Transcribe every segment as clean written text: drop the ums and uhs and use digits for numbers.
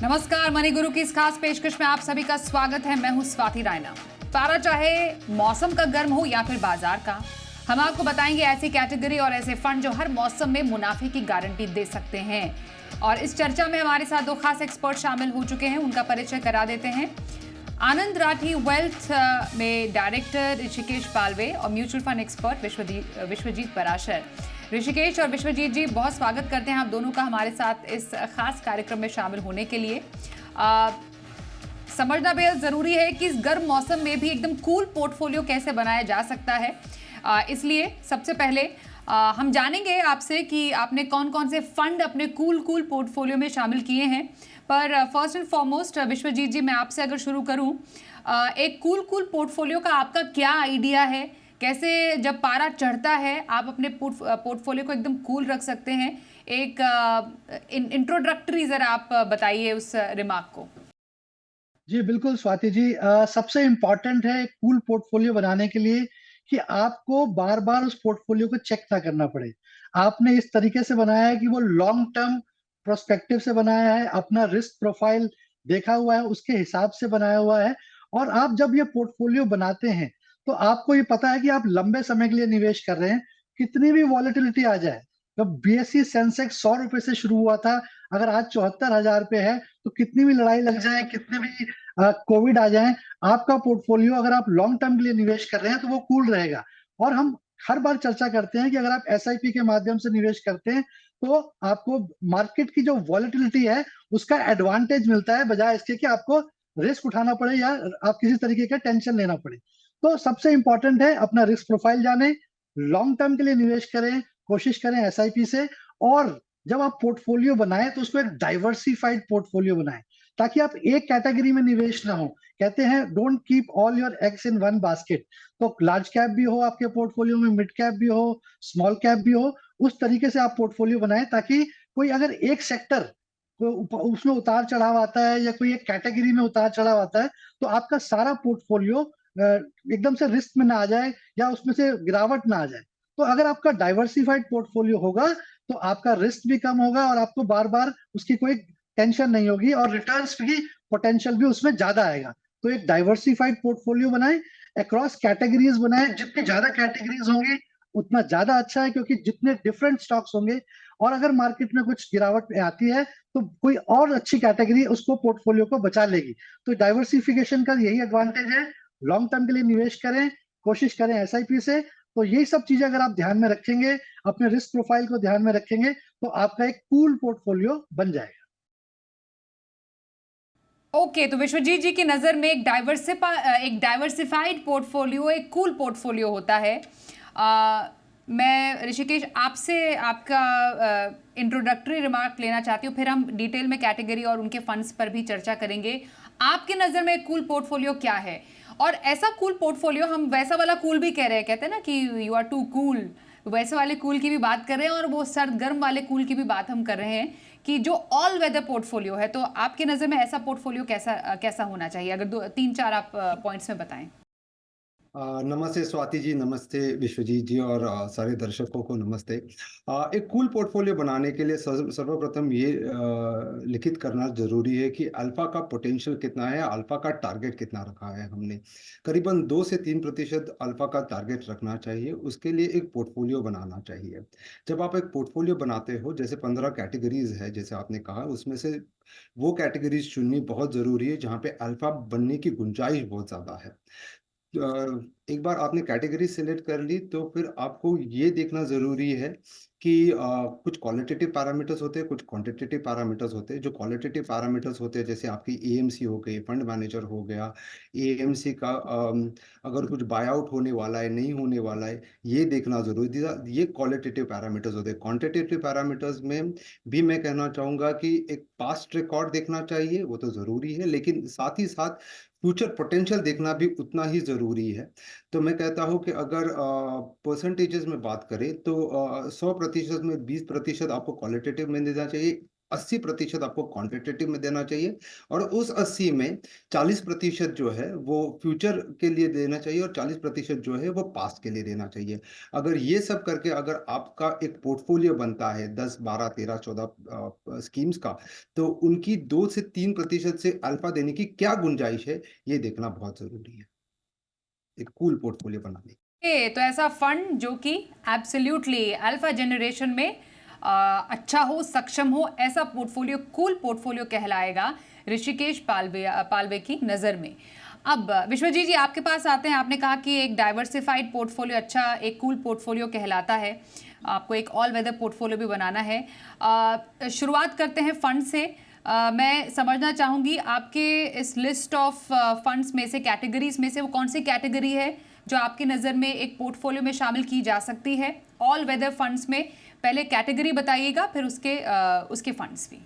नमस्कार, मनी गुरु की इस खास पेशकश में आप सभी का स्वागत है। मैं हूं स्वाति रायना। पारा चाहे मौसम का गर्म हो या फिर बाजार का, हम आपको बताएंगे ऐसी कैटेगरी और ऐसे फंड जो हर मौसम में मुनाफे की गारंटी दे सकते हैं। और इस चर्चा में हमारे साथ दो खास एक्सपर्ट शामिल हो चुके हैं, उनका परिचय करा देते हैं। आनंद राठी वेल्थ में डायरेक्टर ऋषिकेश पालवे और mutual fund expert Vishwajeet Parashar. Rishikesh और विश्वजीत जी, बहुत स्वागत करते हैं आप दोनों का हमारे साथ इस खास कार्यक्रम में शामिल होने के लिए। समझना बेहद ज़रूरी है कि इस गर्म मौसम में भी एकदम कूल पोर्टफोलियो कैसे बनाया जा सकता है। इसलिए सबसे पहले हम जानेंगे आपसे कि आपने कौन कौन से फंड अपने कूल पोर्टफोलियो में शामिल किए हैं। पर फर्स्ट एंड फॉरमोस्ट विश्वजीत जी, मैं आपसे अगर शुरू करूं, एक कूल पोर्टफोलियो का आपका क्या आइडिया है? कैसे जब पारा चढ़ता है आप अपने पोर्टफोलियो को एकदम कूल रख सकते हैं? एक इंट्रोडक्टरी जरा आप बताइए उस रिमार्क को। जी, बिल्कुल स्वाति जी। सबसे इम्पोर्टेंट है कूल पोर्टफोलियो बनाने के लिए कि आपको बार-बार उस पोर्टफोलियो को चेक ना करना पड़े। आपने इस तरीके से बनाया है कि वो लॉन्ग टर्म पर्सपेक्टिव से बनाया है, अपना रिस्क प्रोफाइल देखा हुआ है, उसके हिसाब से बनाया हुआ है। और आप जब ये पोर्टफोलियो बनाते हैं, तो आपको ये पता है कि आप लंबे समय के लिए निवेश कर रहे हैं, कितनी भी वॉलेटिलिटी आ जाए। जब बीएसई सेंसेक्स ₹100 से शुरू हुआ था, अगर आज 74,000 पे है, तो कितनी भी लड़ाई लग जाए, कितने भी कोविड आ जाए, आपका पोर्टफोलियो अगर आप लॉन्ग टर्म के लिए निवेश कर रहे हैं, तो वो कूल रहेगा। और हम हर बार चर्चा करते हैं कि अगर आप एसआईपी के माध्यम से निवेश करते हैं, तो आपको मार्केट की जो वॉलेटिलिटी है, उसका एडवांटेज मिलता है, बजाय इसके कि आपको रिस्क उठाना पड़े या आप किसी तरीके का टेंशन लेना पड़े। तो सबसे इम्पोर्टेंट है अपना रिस्क प्रोफाइल जानें, लॉन्ग टर्म के लिए निवेश करें, कोशिश करें एसआईपी से। और जब आप पोर्टफोलियो बनाएँ, तो उसको एक डाइवर्सिफाइड पोर्टफोलियो बनाएँ, ताकि आप एक कैटेगरी में निवेश ना हो। कहते हैं don't keep all your eggs in one basket. तो लार्ज कैप भी हो आपके पोर्टफोलियो में, मिड कैप भी हो, स्मॉल कैप भी हो, उस तरीके से आप पोर्टफोलियो बनाएँ, ताकि कोई अगर एक सेक्टर उसमें उतार-चढ़ाव आता है या कोई एक कैटेगरी में उतार-चढ़ाव आता है, तो आपका सारा पोर्टफोलियो एकदम से रिस्क में ना आ जाए या उसमें से गिरावट ना आ जाए। तो अगर आपका डाइवर्सिफाइड पोर्टफोलियो होगा, तो आपका रिस्क भी कम होगा और आपको बार-बार उसकी कोई टेंशन नहीं होगी और रिटर्न्स की पोटेंशियल भी उसमें ज़्यादा आएगा। तो एक डाइवर्सिफाइड पोर्टफोलियो बनाएँ, अक्रॉस कैटेगरीज़ बनाएँ, जितनी ज़्यादा कैटेगरीज़ होंगी, उतना ज़्यादा अच्छा है, क्योंकि जितने डिफरेंट स्टॉक्स होंगे और अगर मार्केट में कुछ गिरावट आती है, तो कोई और अच्छी कैटेगरी उसको पोर्टफोलियो को बचा लेगी। तो डाइवर्सिफिकेशन का यही एडवांटेज है, लॉन्ग टर्म के लिए निवेश करें, कोशिश करें एसआईपी से। तो यही सब चीज़ें अगर आप ध्यान में रखेंगे, अपने रिस्क प्रोफाइल को ध्यान में रखेंगे, तो आपका एक कूल पोर्टफोलियो बन जाएगा। ओके, तो विश्वजीत जी की नज़र में एक डाइवर्सिफाइड पोर्टफोलियो एक कूल पोर्टफोलियो होता है। मैं ऋषिकेश आपसे आपका इंट्रोडक्टरी रिमार्क लेना चाहती हूँ, फिर हम डिटेल में कैटेगरी और उनके फंड्स पर भी चर्चा करेंगे। आपकी नज़र में एक कूल पोर्टफोलियो क्या है? और ऐसा कूल पोर्टफोलियो, हम वैसा वाला कूल भी कह रहे हैं, कहते हैं ना कि यू आर टू कूल, वैसे वाले कूल की भी बात कर रहे हैं और वो सर्द गर्म वाले कूल की भी बात हम कर रहे हैं कि जो ऑल वेदर पोर्टफोलियो है। तो आपके नज़र में ऐसा पोर्टफोलियो कैसा होना चाहिए? अगर दो तीन चार आप पॉइंट्स में बताएं। नमस्ते स्वाति जी, नमस्ते विश्वजीत जी और सारे दर्शकों को नमस्ते। एक कूल पोर्टफोलियो बनाने के लिए सर्वप्रथम ये लिखित करना ज़रूरी है कि अल्फ़ा का पोटेंशियल कितना है, अल्फ़ा का टारगेट कितना रखा है हमने। करीबन 2 से 3% अल्फ़ा का टारगेट रखना चाहिए, उसके लिए एक पोर्टफोलियो बनाना चाहिए। जब आप एक पोर्टफोलियो बनाते हो, जैसे 15 कैटेगरीज़ है, जैसे आपने कहा, उसमें से वो कैटेगरीज़ चुननी बहुत ज़रूरी है, जहाँ पे अल्फ़ा बनने की गुंजाइश बहुत ज़्यादा है। एक बार आपने कैटेगरी सेलेक्ट कर ली, तो फिर आपको ये देखना ज़रूरी है कि कुछ क्वालिटेटिव पैरामीटर्स होते हैं, कुछ क्वांटिटेटिव पैरामीटर्स होते हैं। जो क्वालिटेटिव पैरामीटर्स होते हैं, जैसे आपकी एएमसी हो गई, फंड मैनेजर हो गया, एएमसी का अगर कुछ बाय-आउट होने वाला है, नहीं होने वाला है, ये देखना ज़रूरी ये क्वालिटेटिव पैरामीटर्स होते हैं। क्वांटिटेटिव पैरामीटर्स में भी मैं कहना चाहूँगा कि एक पास्ट रिकॉर्ड देखना चाहिए, वो तो ज़रूरी है, लेकिन साथ ही साथ फ्यूचर पोटेंशियल देखना भी उतना ही ज़रूरी है। तो मैं कहता हूँ कि अगर परसेंटेजेस में बात करें, तो 100% में 20% आपको क्वालिटेटिव में देना चाहिए, 80% आपको क्वांटिटेटिव में देना चाहिए और उस 80 में 40% जो है वो फ्यूचर के लिए देना चाहिए और 40% जो है वो पास्ट के लिए देना चाहिए। अगर ये सब करके अगर आपका एक पोर्टफोलियो बनता है 10, 12, 13, 14 स्कीम्स का, तो उनकी 2 से 3% से अल्फा देने की क्या गुंजाइश है, ये देखना बहुत ज़रूरी है, एक कूल पोर्टफोलियो बनाने। तो ऐसा फंड जो कि एब्सोल्युटली अल्फा जनरेशन में अच्छा हो, सक्षम हो, ऐसा पोर्टफोलियो कूल पोर्टफोलियो कहलाएगा ऋषिकेश पालवे की नज़र में। अब विश्वजीत जी आपके पास आते हैं। आपने कहा कि एक डाइवर्सिफाइड पोर्टफोलियो अच्छा एक कूल पोर्टफोलियो कहलाता है, आपको एक ऑल वेदर पोर्टफोलियो भी बनाना है। शुरुआत करते हैं फंड से। मैं समझना चाहूँगी आपके इस लिस्ट ऑफ फंड्स में से, कैटेगरीज में से, वो कौन सी कैटेगरी है जो आपकी नज़र में एक पोर्टफोलियो में शामिल की जा सकती है ऑल वेदर फंड्स में? पहले कैटेगरी बताइएगा, फिर उसके फंड्स भी।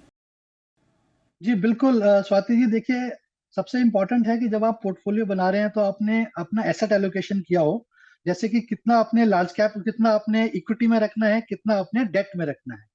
जी बिल्कुल स्वाति जी, देखिए सबसे इम्पोर्टेंट है कि जब आप पोर्टफोलियो बना रहे हैं तो आपने अपना एसेट एलोकेशन किया हो, जैसे कि कितना आपने लार्ज कैप, कितना आपने इक्विटी में रखना है, कितना आपने डेट में रखना है।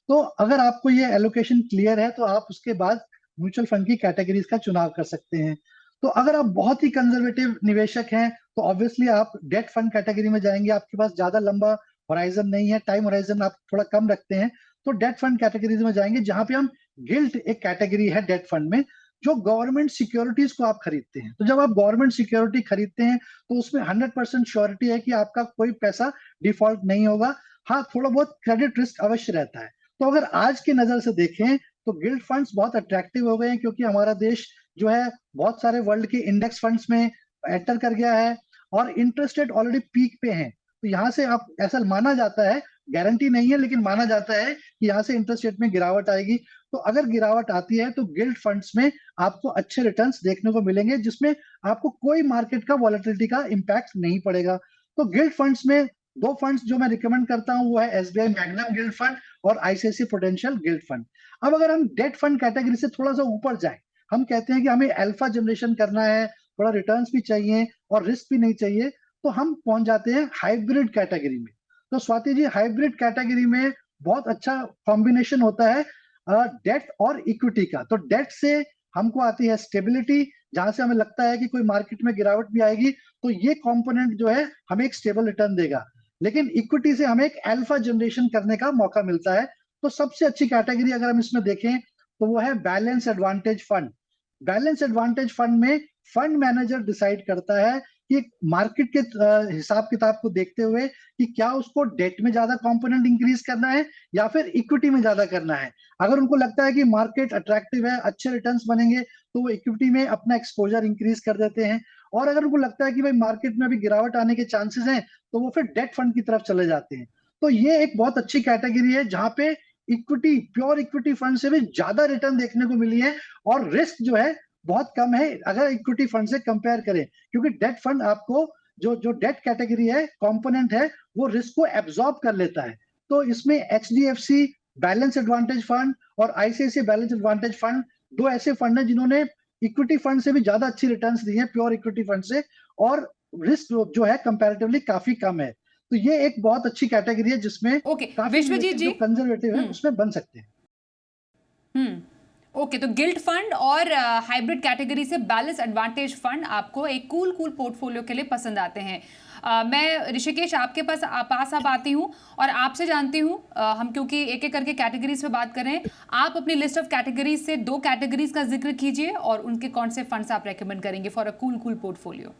तो अगर आपको ये एलोकेशन क्लियर है तो आप उसके बाद म्यूचुअल फंड की कैटेगरीज का चुनाव कर सकते हैं। तो अगर आप बहुत ही कंजर्वेटिव निवेशक हैं तो ऑब्वियसली आप डेट फंड कैटेगरी में जाएंगे, आपके पास ज्यादा लंबा होराइजन नहीं है, टाइम होराइजन आप थोड़ा कम रखते हैं, तो डेट फंड कैटेगरीज में जाएंगे, जहां पे हम गिल्ट एक कैटेगरी है डेट फंड में, जो गवर्नमेंट सिक्योरिटीज को आप खरीदते हैं। तो जब आप गवर्नमेंट सिक्योरिटी खरीदते हैं तो उसमें 100% श्योरिटी है कि आपका कोई पैसा डिफॉल्ट नहीं होगा। हाँ, थोड़ा बहुत क्रेडिट रिस्क अवश्य रहता है। तो अगर आज की नजर से देखें तो गिल्ड फंड्स बहुत अट्रैक्टिव हो गए हैं, क्योंकि हमारा देश जो है बहुत सारे वर्ल्ड के इंडेक्स फंड्स में एंटर कर गया है और इंटरेस्ट रेट ऑलरेडी पीक पे हैं। तो यहाँ से आप, ऐसा माना जाता है, गारंटी नहीं है लेकिन माना जाता है कि यहाँ से इंटरेस्ट रेट में गिरावट आएगी। तो अगर गिरावट आती है तो गिल्ड फंड्स में आपको अच्छे रिटर्न्स देखने को मिलेंगे, जिसमें आपको कोई मार्केट का वॉलेटिलिटी का इम्पैक्ट नहीं पड़ेगा। तो गिल्ड फंड्स में दो फंड्स जो मैं रिकमेंड करता हूँ वो है एसबीआई मैग्नम गिल्ड फंड और आईसीआईसीआई प्रूडेंशियल गिल्ड फंड। अब अगर हम डेट फंड कैटेगरी से थोड़ा सा ऊपर जाए, हम कहते हैं कि हमें अल्फा जनरेशन करना है, थोड़ा रिटर्न्स भी चाहिए और रिस्क भी नहीं चाहिए, तो हम पहुंच जाते हैं हाइब्रिड कैटेगरी में। तो स्वाति जी, हाइब्रिड कैटेगरी में बहुत अच्छा कॉम्बिनेशन होता है डेट और इक्विटी का। तो डेट से हमको आती है स्टेबिलिटी, जहां से हमें लगता है कि कोई मार्केट में गिरावट भी आएगी तो ये कंपोनेंट जो है हमें एक स्टेबल रिटर्न देगा। लेकिन इक्विटी से हमें एक अल्फा जनरेशन करने का मौका मिलता है। तो सबसे अच्छी कैटेगरी अगर हम इसमें देखें तो वो है balance advantage fund. Balance advantage fund में फंड मैनेजर डिसाइड करता है कि मार्केट के हिसाब किताब को देखते हुए कि क्या उसको डेट में ज्यादा कंपोनेंट इंक्रीज करना है या फिर इक्विटी में ज्यादा करना है। अगर उनको लगता है कि मार्केट अट्रैक्टिव है, अच्छे रिटर्न्स बनेंगे, तो वो इक्विटी में अपना एक्सपोजर इंक्रीज कर देते हैं। और अगर उनको लगता है कि भाई मार्केट में अभी गिरावट आने के चांसेस हैं, तो वो फिर डेट फंड की तरफ चले जाते हैं। तो ये एक बहुत अच्छी कैटेगरी है जहां पे इक्विटी, प्योर इक्विटी फंड से भी ज्यादा रिटर्न देखने को मिली है और रिस्क जो है बहुत कम है अगर इक्विटी फंड से कंपेयर करें, क्योंकि डेट फंड आपको जो जो डेट कैटेगरी है, कंपोनेंट है, वो रिस्क को एब्जॉर्ब कर लेता है। तो इसमें एचडीएफसी बैलेंस एडवांटेज फंड और आईसीआईसीआई बैलेंस एडवांटेज फंड दो ऐसे फंड हैं जिन्होंने इक्विटी फंड से भी ज्यादा अच्छी रिटर्न्स दी हैं, प्योर इक्विटी फंड से, और रिस्क जो है कंपैरेटिवली काफी कम है। तो ये एक बहुत अच्छी कैटेगरी है जिसमें ओके काफी विश्वजीत जी, जो कंजर्वेटिव है उसमें बन सकते हैं। ओके, तो गिल्ड फंड और हाइब्रिड कैटेगरी से बैलेंस एडवांटेज फंड आपको एक कूल पोर्टफोलियो के लिए पसंद आते हैं। मैं ऋषिकेश आपके पास अब आती हूँ और आपसे जानती हूँ, हम क्योंकि एक एक करके कैटेगरीज पे बात कर रहे हैं, आप अपनी लिस्ट ऑफ कैटेगरीज से दो कैटेगरीज का जिक्र कीजिए और उनके कौन से फंड्स आप रेकमेंड करेंगे for a cool portfolio.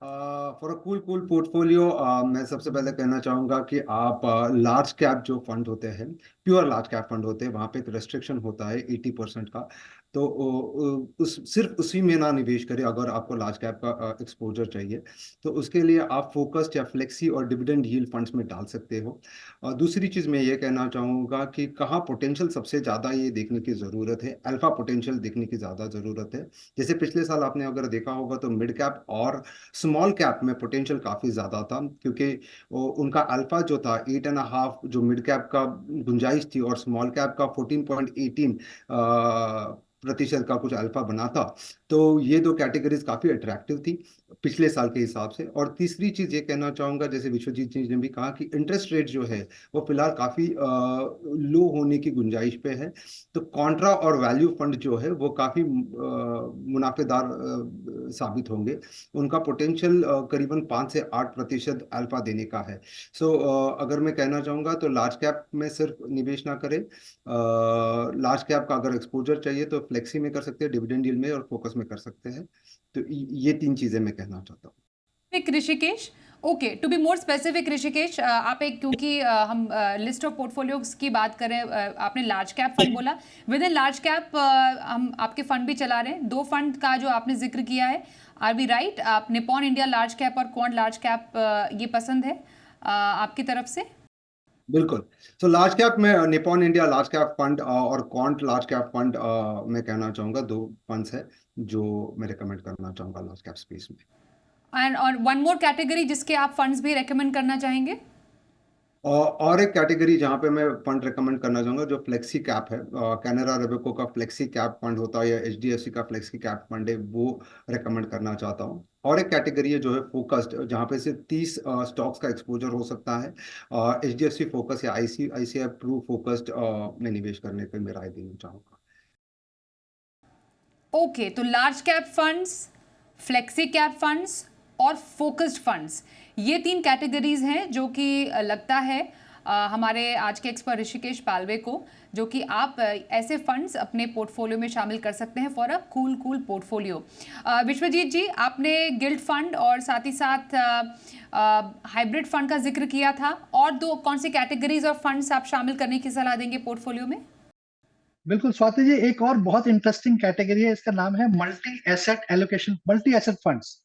For a cool portfolio मैं सबसे पहले कहना चाहूँगा कि आप लार्ज कैप जो फंड होते हैं, प्योर लार्ज कैप फंड होते हैं, वहाँ पे एक रेस्ट्रिक्शन होता है 80% का। तो सिर्फ उसी में ना निवेश करें अगर आपको लार्ज कैप का एक्सपोजर चाहिए, तो उसके लिए आप फोकस्ड या फ्लेक्सी और डिविडेंड यील्ड फंड्स में डाल सकते हो। और दूसरी चीज़ मैं ये कहना चाहूँगा कि कहाँ पोटेंशियल सबसे ज़्यादा ये देखने की ज़रूरत है, अल्फा पोटेंशियल देखने की ज़्यादा ज़रूरत है। जैसे पिछले साल आपने अगर देखा होगा तो मिड कैप और स्मॉल कैप में पोटेंशियल काफ़ी ज़्यादा था, क्योंकि उनका अल्फा जो था 8.5 जो मिड कैप का गुंजाइश थी और स्मॉल कैप का 14.18 प्रतिशत का कुछ अल्फा बना था। तो ये दो कैटेगरीज काफ़ी अट्रैक्टिव थी पिछले साल के हिसाब से। और तीसरी चीज ये कहना चाहूंगा, जैसे विश्वजीत जी ने भी कहा कि इंटरेस्ट रेट जो है वो फिलहाल काफी लो होने की गुंजाइश पे है। तो कॉन्ट्रा और वैल्यू फंड जो है वो काफी मुनाफेदार साबित होंगे। उनका पोटेंशियल करीबन 5 से 8% अल्फा देने का है। सो अगर मैं कहना चाहूंगा तो लार्ज कैप में सिर्फ निवेश ना करें। लार्ज कैप का अगर एक्सपोजर चाहिए तो फ्लेक्सी में कर सकते हैं, डिविडेंड यील्ड में और फोकस में कर सकते हैं। तो ये 3 चीजें मैं कहना चाहता हूँ। Rishikesh, okay, to be more specific Rishikesh, आप एक, क्योंकि हम लिस्ट ऑफ पोर्टफोलियोज की बात करें, आपने लार्ज कैप फंड बोला, विद इन लार्ज कैप हम आपके फंड भी चला रहे हैं। 2 फंड का जो आपने जिक्र किया है, आर वी राइट? आप निपॉन इंडिया लार्ज कैप और क्वांट लार्ज कैप ये पसंद है आपकी तरफ से? बिल्कुल। सो लार्ज कैप में Nippon India large cap fund और क्वांट लार्ज कैप फंड मैं कहना चाहूंगा 2 फंड्स है जो मैं रिकमेंड करना चाहूंगा लार्ज कैप स्पेस में। एंड और वन मोर कैटेगरी जिसके आप फंड्स भी रेकमेंड करना चाहेंगे? और एक कैटेगरी जहां पे मैं फंड रिकमेंड करना चाहूंगा जो फ्लेक्सी कैप है, कैनरा रेबेको का फ्लेक्सी कैप फंड होता है या एचडीएफसी का फ्लेक्सी कैप फंड है, वो रिकमेंड करना चाहता हूँ। और एक कैटेगरी है जो है फोकस्ड, जहां पे सिर्फ 30 स्टॉक्स का एक्सपोजर हो सकता है। एचडीएफसी फोकस या आईसीआईसीआई प्रू फोकस्ड में निवेश करने पर मैं राय देना चाहूंगा। ओके, तो large cap funds, flexi cap funds और फोकस्ड फंड्स, ये 3 कैटेगरीज हैं जो कि लगता है हमारे आज के एक्सपर्ट ऋषिकेश पालवे को, जो कि आप ऐसे फंड्स अपने पोर्टफोलियो में शामिल कर सकते हैं for a cool portfolio. Vishwajeet ji, आपने गिल्ड फंड और साथ ही साथ हाइब्रिड फंड का जिक्र किया था, और 2 कौन सी कैटेगरीज और फंड्स आप शामिल करने की सलाह देंगे पोर्टफोलियो में? बिल्कुल स्वाति जी, एक और बहुत इंटरेस्टिंग कैटेगरी है, इसका नाम है multi asset allocation, multi asset funds.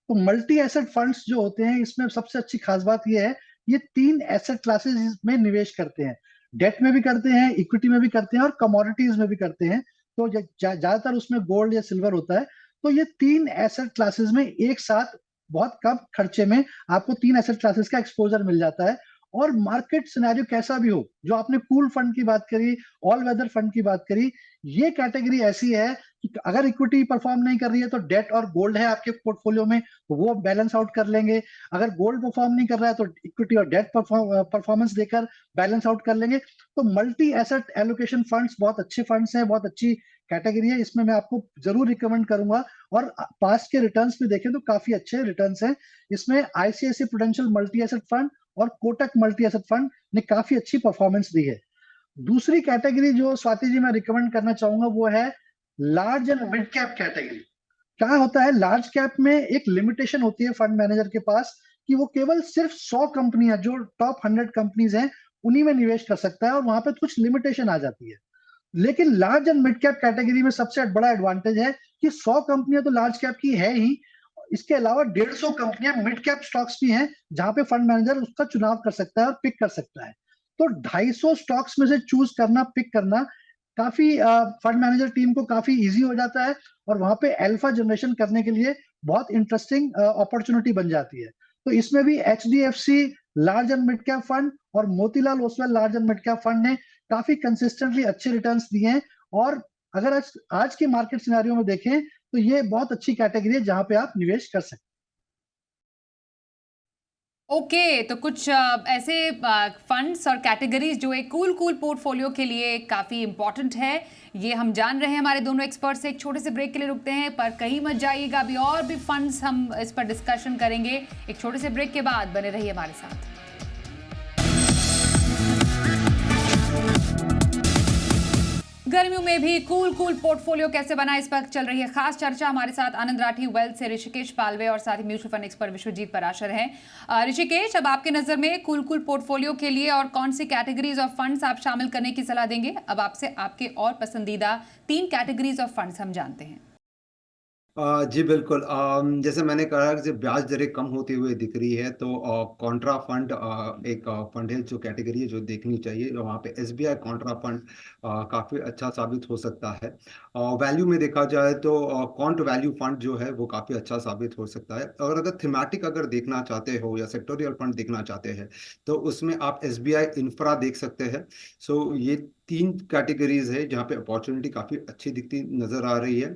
तो मल्टी एसेट फंड्स जो होते हैं, इसमें सबसे अच्छी खास बात यह है, ये 3 एसेट क्लासेस में निवेश करते हैं। डेट में भी करते हैं, इक्विटी में भी करते हैं और कमोडिटीज में भी करते हैं। तो ज्यादातर उसमें गोल्ड या सिल्वर होता है। तो ये 3 एसेट क्लासेस में एक साथ बहुत कम खर्चे में आपको 3 एसेट क्लासेस का एक्सपोजर मिल जाता है। और मार्केट सिनेरियो कैसा भी हो, जो आपने पूल फंड की बात करी, ऑल वेदर फंड की बात करी, ये कैटेगरी ऐसी है कि अगर इक्विटी परफॉर्म नहीं कर रही है तो डेट और गोल्ड है आपके पोर्टफोलियो में, तो वो बैलेंस आउट कर लेंगे। अगर गोल्ड परफॉर्म नहीं कर रहा है तो इक्विटी और डेट परफॉर्मेंस देकर बैलेंस आउट कर लेंगे। तो मल्टी एसेट एलोकेशन फंड्स बहुत अच्छे फंड्स हैं, बहुत अच्छी कैटेगरी है, इसमें मैं आपको जरूर रिकमेंड करूंगा। और पास्ट के रिटर्न्स भी देखें तो काफी अच्छे रिटर्न्स हैं। इसमें ICICI prudential multi asset fund और कोटक मल्टी एसेट फंड ने काफी अच्छी परफॉर्मेंस दी है। दूसरी कैटेगरी जो स्वाति जी मैं रिकमेंड करना चाहूंगा वो है large and mid cap category. क्या होता है, लार्ज कैप में एक लिमिटेशन होती है फंड मैनेजर के पास कि वो केवल सिर्फ 100 कंपनियां, जो टॉप 100 कंपनीज हैं, उन्हीं में निवेश कर सकता है, और वहां पे कुछ लिमिटेशन आ जाती है। लेकिन large and mid cap category में सबसे बड़ा एडवांटेज है कि 100 कंपनियां तो लार्ज कैप की है ही, इसके अलावा 150 कंपनियां मिड कैप स्टॉक्स भी हैं, जहां पे फंड मैनेजर उसका चुनाव कर सकता है और पिक कर सकता है। तो 250 स्टॉक्स में से चूज करना, पिक करना, काफी फंड मैनेजर टीम को काफी इजी हो जाता है, और वहां पे अल्फा जनरेशन करने के लिए बहुत इंटरेस्टिंग अपॉर्चुनिटी बन जाती है। तो इसमें भी HDFC large and mid cap fund और Motilal Oswal large and mid cap fund ने काफी कंसिस्टेंटली अच्छे रिटर्न्स दिए हैं। और अगर आज के मार्केट सिनेरियो में देखें तो ये बहुत अच्छी कैटेगरी है जहां पे आप निवेश कर सकते हैं। ओके, तो कुछ ऐसे फंड्स और कैटेगरीज जो एक कूल पोर्टफोलियो के लिए काफ़ी इंपॉर्टेंट है, ये हम जान रहे हैं हमारे दोनों एक्सपर्ट से। एक छोटे से ब्रेक के लिए रुकते हैं, पर कहीं मत जाइएगा, अभी और भी फंड्स हम इस पर डिस्कशन करेंगे एक छोटे से ब्रेक के बाद। बने रहिए हमारे साथ। गर्मियों में भी कूल पोर्टफोलियो कैसे बनाए, इस पर चल रही है खास चर्चा। हमारे साथ आनंद राठी वेल्थ से ऋषिकेश पालवे और साथ ही mutual fund expert Vishwajeet Parashar हैं। ऋषिकेश, अब आपके नजर में कूल पोर्टफोलियो के लिए और कौन सी कैटेगरीज ऑफ फंड्स आप शामिल करने की सलाह देंगे? अब आपसे आपके और पसंदीदा 3 कैटेगरीज ऑफ फंड्स हम जानते हैं। जी बिल्कुल। जैसे मैंने कहा कि ब्याज दरें कम होती हुई दिख रही है, तो कॉन्ट्रा फंड एक फंड है, जो कैटेगरी है जो देखनी चाहिए। वहाँ पे एसबीआई कॉन्ट्रा फंड काफ़ी अच्छा साबित हो सकता है। वैल्यू में देखा जाए तो कॉन्ट वैल्यू फंड जो है वो काफ़ी अच्छा साबित हो सकता है। और अगर थीमेटिक अगर देखना चाहते हो या सेक्टोरियल फंड देखना चाहते हैं तो उसमें आप एसबीआई इंफ्रा देख सकते हैं। सो ये 3 कैटेगरीज है जहाँ पे अपॉर्चुनिटी काफ़ी अच्छी दिखती नज़र आ रही है।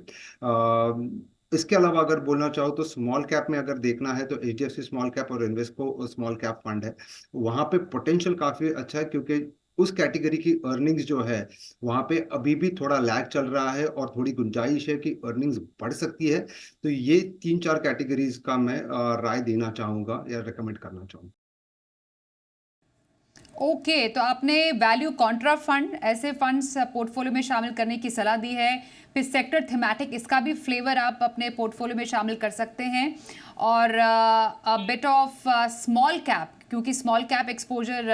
इसके अलावा अगर बोलना चाहो तो स्मॉल कैप में अगर देखना है तो एचडीएफसी स्मॉल कैप और इन्वेस्को स्मॉल कैप फंड है। वहां पे पोटेंशियल काफी अच्छा है, क्योंकि उस कैटेगरी की अर्निंग्स जो है वहां पे अभी भी थोड़ा लैग चल रहा है और थोड़ी गुंजाइश है कि अर्निंग्स बढ़ सकती है। तो ये 3-4 कैटेगरीज का मैं राय देना चाहूंगा या रिकमेंड करना चाहूंगा। ओके, तो आपने वैल्यू कॉन्ट्रा फंड ऐसे फंड्स पोर्टफोलियो में शामिल करने की सलाह दी है। फिर सेक्टर थीमेटिक, इसका भी फ्लेवर आप अपने पोर्टफोलियो में शामिल कर सकते हैं। और बिट ऑफ स्मॉल कैप, क्योंकि small cap exposure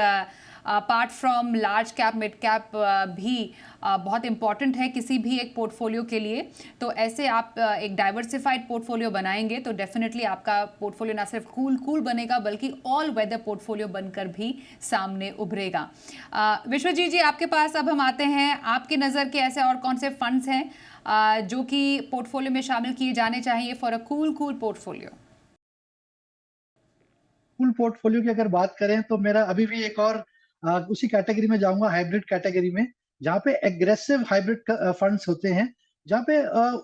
apart from large cap mid cap भी बहुत इंपॉर्टेंट है किसी भी एक पोर्टफोलियो के लिए। तो ऐसे आप एक डाइवर्सिफाइड पोर्टफोलियो बनाएंगे तो डेफिनेटली आपका पोर्टफोलियो ना सिर्फ कूल बनेगा बल्कि ऑल वेदर पोर्टफोलियो बनकर भी सामने उभरेगा। विश्वजीत जी, आपके पास अब हम आते हैं। आपकी नज़र के ऐसे और कौन से फंड्स हैं जो कि पोर्टफोलियो में शामिल किए जाने चाहिए for a cool portfolio? Full portfolio की अगर बात करें तो मेरा अभी भी एक और उसी कैटेगरी में जाऊंगा, हाइब्रिड कैटेगरी में, जहाँ पे एग्रेसिव हाइब्रिड फंड्स होते हैं, जहाँ पे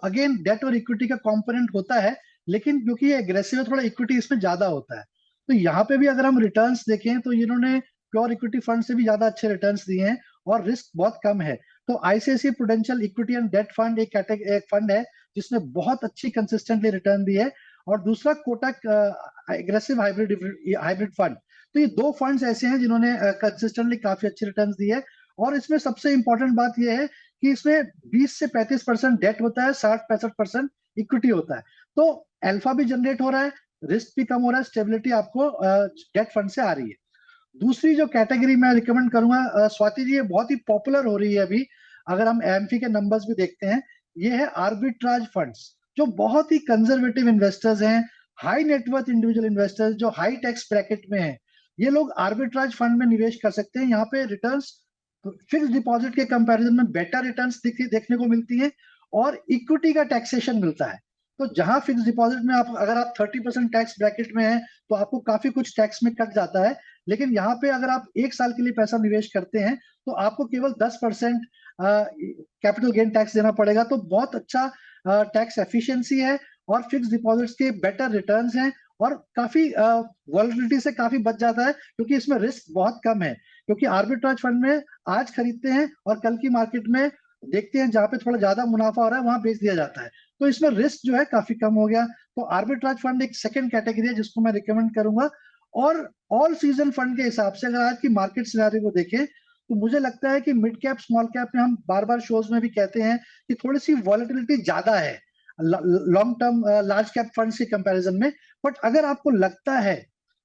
अगेन डेट और इक्विटी का कंपोनेंट होता है, लेकिन क्योंकि ये एग्रेसिव है थोड़ा इक्विटी इसमें ज्यादा होता है। तो यहाँ पे भी अगर हम रिटर्न्स देखें तो इन्होंने प्योर इक्विटी फंड से भी ज्यादा अच्छे रिटर्न्स दिए हैं और रिस्क बहुत कम है। तो ICICI prudential equity and debt fund एक फंड है जिसने बहुत अच्छी कंसिस्टेंटली रिटर्न दी है। और दूसरा कोटक एग्रेसिव हाइब्रिड फंड। तो ये दो फंड्स ऐसे हैं जिन्होंने कंसिस्टेंटली काफी अच्छे रिटर्न्स दिए हैं। और इसमें सबसे इंपॉर्टेंट बात यह है कि इसमें 20 से 35% डेट होता है, 60-65% इक्विटी होता है। तो अल्फा भी जनरेट हो रहा है, रिस्क भी कम हो रहा है, स्टेबिलिटी आपको डेट फंड से आ रही है। दूसरी जो कैटेगरी मैं रिकमेंड करूंगा स्वाति जी, ये बहुत ही पॉपुलर हो रही है अभी, अगर हम एएमपी के नंबर्स भी देखते हैं, ये है आर्बिट्राज फंड्स, जो बहुत ही कंजर्वेटिव इन्वेस्टर्स हैं, हाई नेटवर्थ इंडिविजुअल इन्वेस्टर्स जो हाई टैक्स ब्रैकेट में हैं। ये लोग आर्बिट्राज फंड में निवेश कर सकते हैं। यहाँ पे रिटर्न्स फिक्स डिपॉजिट के कंपैरिजन में बेटर रिटर्न्स देखने को मिलती है और इक्विटी का टैक्सेशन मिलता है। तो जहां फिक्स डिपॉजिट में आप अगर आप 30% टैक्स ब्रैकेट में है तो आपको काफी कुछ टैक्स में कट जाता है, लेकिन यहाँ पे अगर आप 1 साल के लिए पैसा निवेश करते हैं तो आपको केवल 10% कैपिटल गेन टैक्स देना पड़ेगा। तो बहुत अच्छा टैक्स एफिशिएंसी है और फिक्स डिपॉजिट्स के बेटर रिटर्न्स हैं और काफी वॉलेटिलिटी से काफी बच जाता है, क्योंकि इसमें रिस्क बहुत कम है। क्योंकि आर्बिट्राज फंड में आज खरीदते हैं और कल की मार्केट में देखते हैं जहां पे थोड़ा ज्यादा मुनाफा हो रहा है वहां बेच दिया जाता है। तो इसमें रिस्क जो है काफी कम हो गया। तो आर्बिट्राज फंड एक सेकंड कैटेगरी है जिसको मैं रिकमेंड करूंगा। और ऑल सीजन फंड के हिसाब से अगर आज की मार्केट सिनेरियो को देखें तो मुझे लगता है कि मिड कैप स्मॉल कैप में हम बार बार शोज में भी कहते हैं कि थोड़ी सी वॉलेटिलिटी ज्यादा है long term large cap funds के कंपैरिजन में। बट अगर आपको लगता है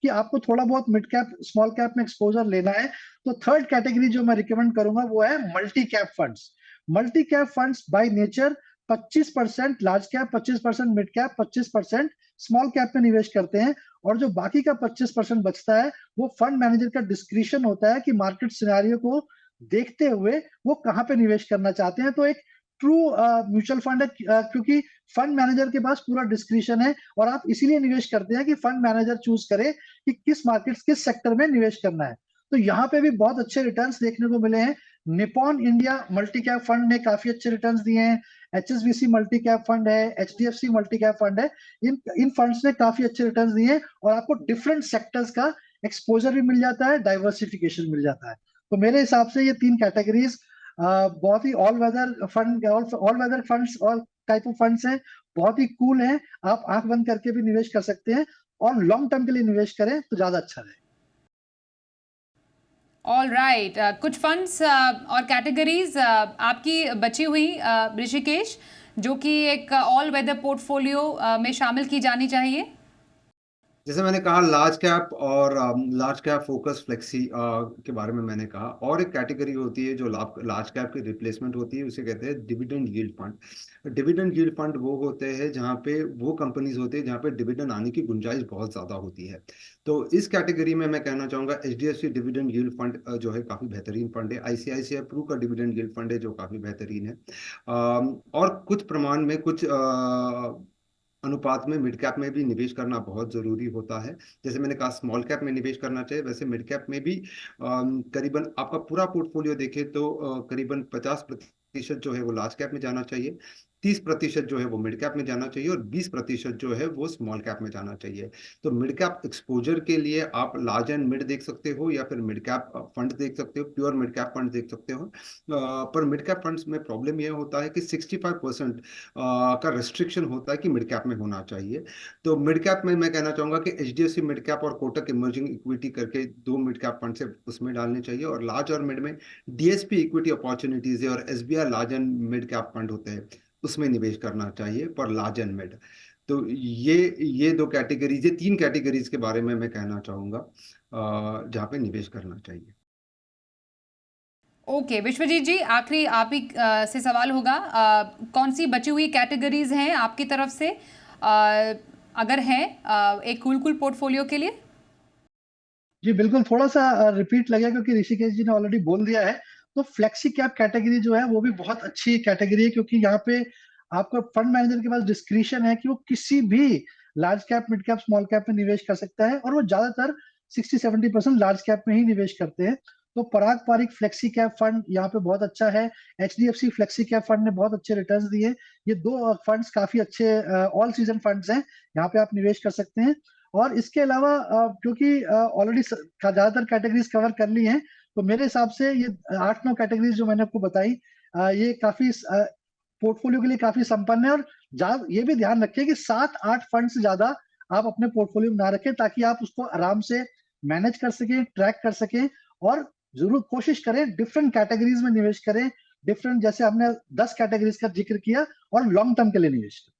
कि आपको थोड़ा बहुत मिड कैप स्मॉल कैप में एक्सपोजर लेना है तो थर्ड कैटेगरी जो मैं रिकमेंड करूंगा वो है multi cap funds. Multi cap funds by nature 25% large cap, 25% mid cap, 25% small cap में निवेश करते हैं। और जो बाकी का 25% बचता है वो फंड मैनेजर का डिस्क्रिशन होता है कि मार्केट सिनेरियो को देखते हुए वो कहाँ पे निवेश करना चाहते हैं। तो एक ट्रू म्यूचुअल फंड है, क्योंकि फंड मैनेजर के पास पूरा डिस्क्रिशन है और आप इसीलिए निवेश करते हैं कि फंड मैनेजर चूज करे कि किस मार्केट किस सेक्टर में निवेश करना है। तो यहाँ पे भी बहुत अच्छे रिटर्न्स देखने को मिले हैं। Nippon India multi cap fund ने काफी अच्छे रिटर्न्स दिए हैं, एचएसबीसी मल्टी कैप फंड है, एचडीएफसी मल्टी कैप फंड है। इन फंड्स ने काफी अच्छे रिटर्न्स दिए हैं और आपको डिफरेंट सेक्टर्स का एक्सपोजर भी मिल जाता है, डाइवर्सिफिकेशन मिल जाता है। तो मेरे हिसाब से ये 3 कैटेगरीज बहुत ही ऑल वेदर फंड्स और टाइप ऑफ फंड्स हैं, बहुत ही कूल हैं। आप आंख बंद करके भी निवेश कर सकते हैं और लॉन्ग टर्म के लिए निवेश करें तो ज्यादा अच्छा रहे। ऑल राइट, कुछ फंड्स और कैटेगरीज आपकी बची हुई ऋषिकेश, जो कि एक ऑल वेदर पोर्टफोलियो में शामिल की जानी चाहिए। जैसे मैंने कहा लार्ज कैप और लार्ज कैप फोकस फ्लेक्सी के बारे में मैंने कहा, और एक कैटेगरी होती है जो लार्ज कैप की रिप्लेसमेंट होती है, उसे कहते हैं dividend yield fund. Dividend yield fund वो होते हैं जहाँ पे वो कंपनीज होती है जहाँ पे डिविडेंड आने की गुंजाइश बहुत ज्यादा होती है। तो इस कैटेगरी में मैं कहना चाहूंगा एचडीएफसी डिविडेंड यील्ड फंड जो है काफी बेहतरीन फंड है। आईसीआईसीआई प्रू का डिविडेंड यील्ड फंड है जो काफी बेहतरीन है। और कुछ प्रमाण में कुछ अनुपात में मिड कैप में भी निवेश करना बहुत जरूरी होता है। जैसे मैंने कहा स्मॉल कैप में निवेश करना चाहिए, वैसे मिड कैप में भी करीबन आपका पूरा पोर्टफोलियो देखे तो करीबन 50% जो है वो लार्ज कैप में जाना चाहिए, 30% जो है वो मिड कैप में जाना चाहिए और 20% जो है वो स्मॉल कैप में जाना चाहिए। तो मिड कैप एक्सपोजर के लिए आप लार्ज एंड मिड देख सकते हो या फिर मिड कैप फंड देख सकते हो, प्योर मिड कैप फंड देख सकते हो। पर मिड कैप फंड्स में प्रॉब्लम यह होता है कि 65% का रेस्ट्रिक्शन होता है कि मिड कैप में होना चाहिए। तो मिड कैप में मैं कहना चाहूंगा कि एचडीएफसी मिड कैप और कोटक इमर्जिंग इक्विटी करके 2 मिड कैप फंड से उसमें डालने चाहिए, और लार्ज और मिड में डीएसपी इक्विटी अपॉर्चुनिटीज है और SBI large and mid cap fund होते हैं, उसमें निवेश करना चाहिए पर लार्ज एंड मिड। तो ये 2 कैटेगरीज, ये 3 कैटेगरीज के बारे में मैं कहना चाहूंगा जहाँ पे निवेश करना चाहिए। ओके विश्वजीत जी, आखिरी आप ही से सवाल होगा, कौन सी बची हुई कैटेगरीज हैं आपकी तरफ से, अगर हैं एक कूल पोर्टफोलियो के लिए? जी बिल्कुल, थोड़ा सा रिपीट लगे क्योंकि ऋषिकेश जी ने ऑलरेडी बोल दिया है। तो फ्लेक्सी कैप कैटेगरी जो है वो भी बहुत अच्छी कैटेगरी है, क्योंकि यहाँ पे आपका फंड मैनेजर के पास डिस्क्रिशन है कि वो किसी भी large cap, mid cap, small cap में निवेश कर सकता है, और वो ज्यादातर 60-70% लार्ज कैप में ही निवेश करते हैं। तो पराग पारिक फ्लेक्सी कैप फंड यहाँ पे बहुत अच्छा है। एचडीएफसी फ्लेक्सी कैप फंड ने बहुत अच्छे रिटर्न्स दिए। ये 2 फंड्स काफी अच्छे ऑल सीजन फंड्स हैं, यहाँ पे आप निवेश कर सकते हैं। और इसके अलावा क्योंकि ऑलरेडी ज्यादातर कैटेगरीज कवर कर ली हैं, तो मेरे हिसाब से ये 8-9 कैटेगरीज जो मैंने आपको बताई, ये काफी पोर्टफोलियो के लिए काफी संपन्न है। और ये भी ध्यान रखिए कि 7-8 फंड से ज्यादा आप अपने पोर्टफोलियो में ना रखें, ताकि आप उसको आराम से मैनेज कर सकें, ट्रैक कर सकें। और जरूर कोशिश करें डिफरेंट कैटेगरीज में निवेश करें, डिफरेंट, जैसे हमने 10 कैटेगरीज का जिक्र किया, और लॉन्ग टर्म के लिए निवेश करें।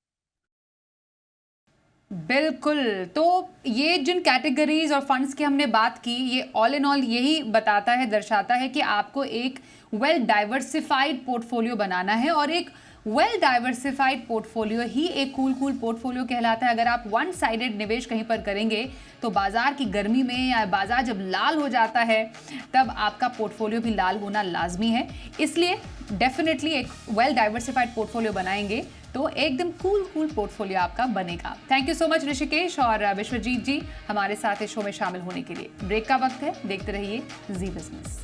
बिल्कुल, तो ये जिन कैटेगरीज और फंड्स की हमने बात की, ये ऑल इन ऑल यही बताता है, दर्शाता है कि आपको एक वेल डाइवर्सिफाइड पोर्टफोलियो बनाना है, और एक वेल डाइवर्सिफाइड पोर्टफोलियो ही एक कूल पोर्टफोलियो कहलाता है। अगर आप वन साइडेड निवेश कहीं पर करेंगे तो बाजार की गर्मी में, या बाजार जब लाल हो जाता है, तब आपका पोर्टफोलियो भी लाल होना लाजमी है। इसलिए डेफिनेटली एक वेल डाइवर्सिफाइड पोर्टफोलियो बनाएंगे तो एकदम कूल पोर्टफोलियो आपका बनेगा। Thank you so much Rishikesh और विश्वजीत जी हमारे साथ इस शो में शामिल होने के लिए। ब्रेक का वक्त है, देखते रहिए जी बिजनेस।